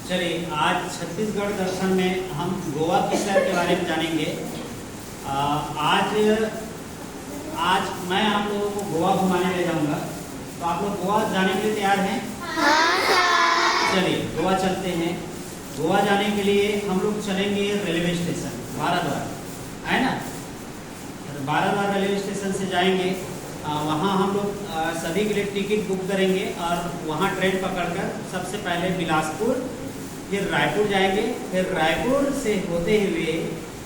चलिए आज छत्तीसगढ़ दर्शन में हम गोवा के शहर के बारे में जानेंगे। आज मैं आप लोगों को गोवा घुमाने ले जाऊंगा, तो आप लोग गोवा जाने के लिए तैयार हैं? चलिए गोवा चलते हैं। गोवा जाने के लिए हम लोग चलेंगे रेलवे स्टेशन बाराद्वार, है ना। बाराद्वार रेलवे स्टेशन से जाएंगे, वहाँ हम लोग सभी के लिए टिकट बुक करेंगे और वहाँ ट्रेन पकड़कर सबसे पहले बिलासपुर, फिर रायपुर जाएंगे, फिर रायपुर से होते हुए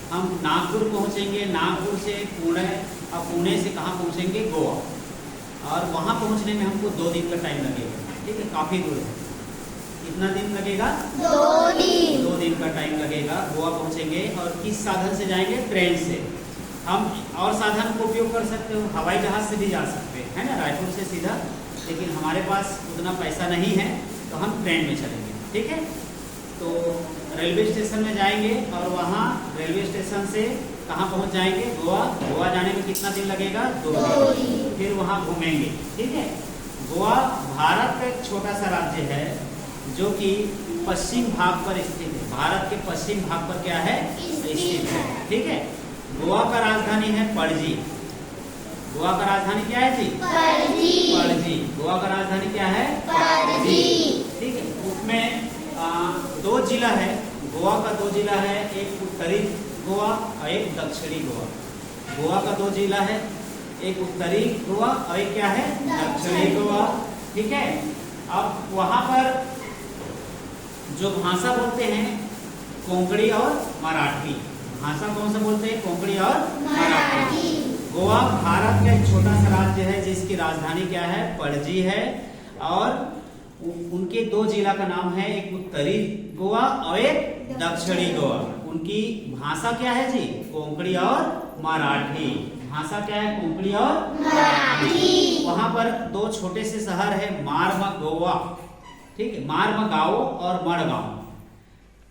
हम नागपुर पहुँचेंगे, नागपुर से पुणे और पुणे से कहाँ पहुँचेंगे? गोवा। और वहाँ पहुँचने में हमको 2 दिन का टाइम लगेगा, ठीक है, काफ़ी दूर है। कितना दिन लगेगा? 2 दिन का टाइम लगेगा। गोवा पहुँचेंगे और किस साधन से जाएंगे? ट्रेन से। हम और साधन का उपयोग कर सकते हो, हवाई जहाज़ से भी जा सकते हैं, है ना, रायपुर से सीधा। लेकिन हमारे पास उतना पैसा नहीं है तो हम ट्रेन में चलेंगे, ठीक है। तो रेलवे स्टेशन में जाएंगे और वहाँ रेलवे स्टेशन से कहाँ पहुँच जाएंगे? गोवा। गोवा जाने में कितना दिन लगेगा? 2 दिन। फिर वहाँ घूमेंगे, ठीक है। गोवा भारत का एक छोटा सा राज्य है जो कि पश्चिम भाग पर स्थित है। भारत के पश्चिम भाग पर क्या है? स्थित है, ठीक है। गोवा का राजधानी है पणजी। गोवा का राजधानी क्या है जी? पणजी। गोवा का राजधानी क्या है? पणजी, ठीक है। उसमें 2 जिला है। गोवा का 2 जिला है, एक उत्तरी गोवा और एक दक्षिणी गोवा। गोवा का 2 जिला है, एक उत्तरी गोवा और एक क्या है? दक्षिणी गोवा, ठीक है। अब वहाँ पर जो भाषा बोलते हैं कोंकणी और मराठी। भाषा कौन सा बोलते हैं? कोंकणी और मराठी। गोवा भारत का एक छोटा सा राज्य है जिसकी राजधानी क्या है? पणजी है। और उनके 2 जिला का नाम है, एक उत्तरी गोवा और एक दक्षिणी गोवा। उनकी भाषा क्या है जी? कोंकणी और मराठी। भाषा क्या है? कोंकणी और मराठी। वहां पर 2 छोटे से शहर है, मार्मगोवा, ठीक है, मार्मगांव और मड़गांव।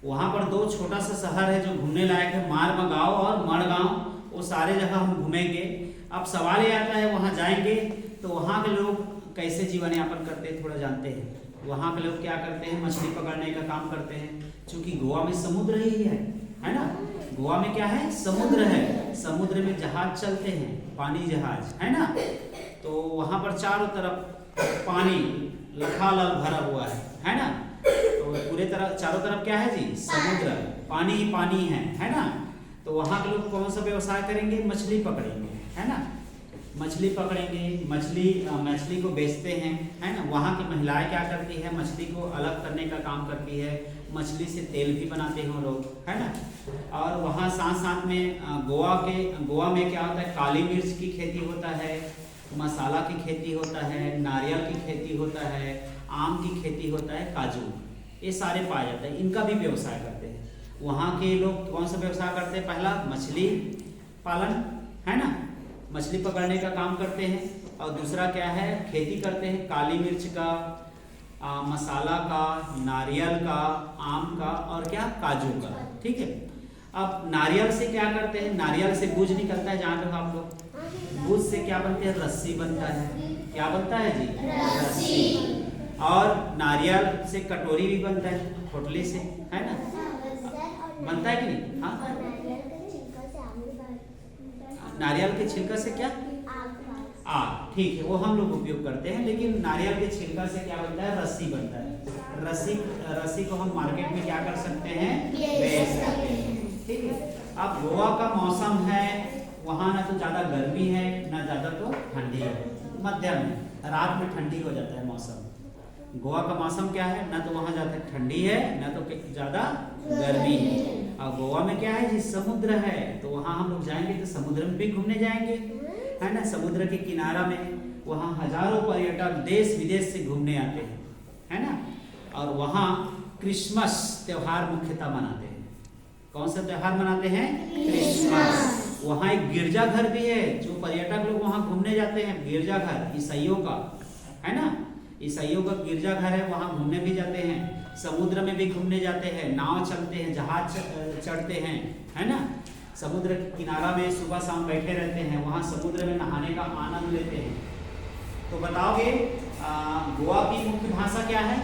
वहाँ पर 2 छोटा सा शहर है जो घूमने लायक है, मार्मगांव और मड़गांव। वो सारे जगह हम घूमेंगे। अब सवाल ये आता है, वहाँ जाएंगे तो वहाँ के लोग कैसे जीवन यापन करते हैं थोड़ा जानते हैं। वहाँ के लोग क्या करते हैं? मछली पकड़ने का काम करते हैं, क्योंकि गोवा में समुद्र ही है ना। गोवा में क्या है? समुद्र है। समुद्र में जहाज चलते हैं, पानी जहाज, है ना। तो वहाँ पर चारों तरफ पानी लखालल भरा हुआ है ना। तो पूरे तरफ चारों तरफ क्या है जी? समुद्र, पानी ही पानी है ना। तो वहाँ के लोग कौन सा व्यवसाय करेंगे? मछली पकड़ेंगे, है ना। मछली पकड़ेंगे, मछली को बेचते हैं, है ना। वहाँ की महिलाएं क्या करती है? मछली को अलग करने का काम करती है। मछली से तेल भी बनाते हैं लोग, है ना। और वहाँ साथ साथ में गोवा में क्या होता है? काली मिर्च की खेती होता है, मसाला की खेती होता है, नारियल की खेती होता है, आम की खेती होता है, काजू, ये सारे पाए जाते हैं। इनका भी व्यवसाय करते हैं। वहाँ के लोग कौन सा व्यवसाय करते हैं? पहला मछली पालन, है ना, मछली पकड़ने का काम करते हैं। और दूसरा क्या है? खेती करते हैं, काली मिर्च का, मसाला का, नारियल का, आम का और क्या? काजू का, ठीक है। अब नारियल से क्या करते हैं? नारियल से गुज निकलता है, जहाँ तक आप लोग, गुज से क्या बनते हैं? रस्सी बनता है। क्या बनता है जी? रस्सी। और नारियल से कटोरी भी बनता है, पोटली से, है ना, बनता है कि नहीं? हाँ, नारियल के छिलका से क्या? आग, ठीक है, वो हम लोग उपयोग करते हैं। लेकिन नारियल के छिलका से क्या बनता है? रस्सी बनता है। रस्सी को हम मार्केट में क्या कर सकते हैं? बेच सकते हैं, ठीक है। अब गोवा का मौसम है, वहाँ ना तो ज्यादा गर्मी है ना ज्यादा तो ठंडी है, मध्यम है। रात में ठंडी हो जाता है मौसम। गोवा का मौसम क्या है? ना तो वहाँ ज्यादा ठंडी है ना तो ज्यादा गर्मी है। और गोवा में क्या है जी? समुद्र है। तो वहाँ हम लोग जाएंगे तो समुद्र में भी घूमने जाएंगे, है ना। समुद्र के किनारा में वहाँ हजारों पर्यटक देश विदेश से घूमने आते हैं, है ना। और वहाँ क्रिसमस त्योहार मुख्यतः मनाते हैं। कौन सा त्योहार मनाते हैं? क्रिसमस। वहाँ एक गिरजाघर भी है, जो पर्यटक लोग वहाँ घूमने जाते हैं, गिरजाघर ईसाइयों का, है ना। ईसाइयों का गिरजाघर है, वहाँ घूमने भी जाते हैं। समुद्र में भी घूमने जाते हैं, नाव चलते हैं, जहाज चढ़ते हैं, है ना। समुद्र के किनारा में सुबह शाम बैठे रहते हैं, वहाँ समुद्र में नहाने का आनंद लेते हैं। तो बताओगे गोवा की मुख्य भाषा क्या है?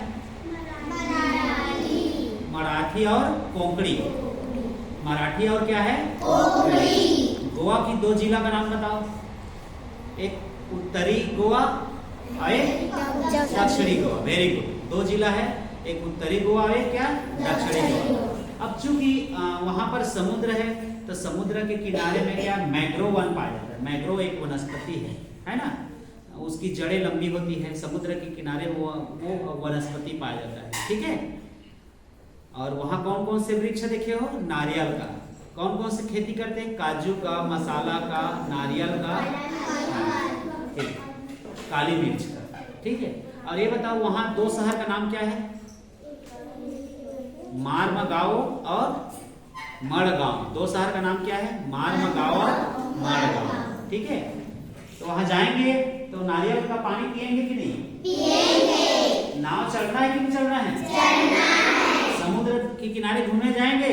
मराठी और कोंकणी। मराठी और क्या है? कोंकणी। गोवा की दो जिला का नाम बताओ। एक उत्तरी गोवा और एक दक्षिणी गोवा। Very good. दो जिला है, एक उत्तरी गोवा और एक क्या? दक्षिणी गोवा। अब चूंकि वहां पर समुद्र है तो समुद्र के किनारे में क्या? मैंग्रोव वन पाया जाता है। मैंग्रोव एक वनस्पति है ना? उसकी जड़ें लंबी होती है, समुद्र के किनारे वो वनस्पति पाया जाता है। ठीक है। और वहां कौन कौन से वृक्ष देखे हो? नारियल का। कौन कौन से खेती करते हैं? काजू का, मसाला का, नारियल का, काली मिर्च का। ठीक है। और ये बताओ वहां दो शहर का नाम क्या है? मारमगाओ और मड़गांव। दो शहर का नाम क्या है? मारमगाओ और मड़गांव। ठीक है। तो वहां जाएंगे तो नारियल का पानी पिएंगे कि नहीं? पिएंगे। नाव चढ़ना है कि नहीं चढ़ना है? चढ़ना है। समुद्र के किनारे घूमने जाएंगे?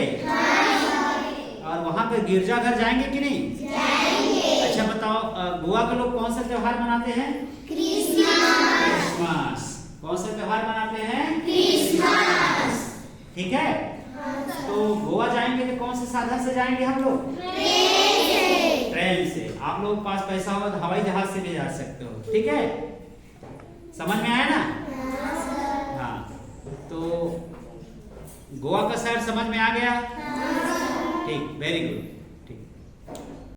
और वहां पे गिरजाघर जाएंगे कि नहीं? जाएंगे। अच्छा बताओ, गोवा के लोग कौन सा त्योहार मनाते हैं? क्रिसमस। कौन सा त्योहार मनाते हैं? क्रिसमस। ठीक है। तो गोवा जाएंगे तो कौन से साधन से जाएंगे हम लोग? ट्रेन से। आप लोग के पास पैसा होगा तो हवाई जहाज से भी जा सकते हो। ठीक है। समझ में आया ना? हाँ। तो गोवा का शहर समझ में आ गया? ठीक, वेरी गुड।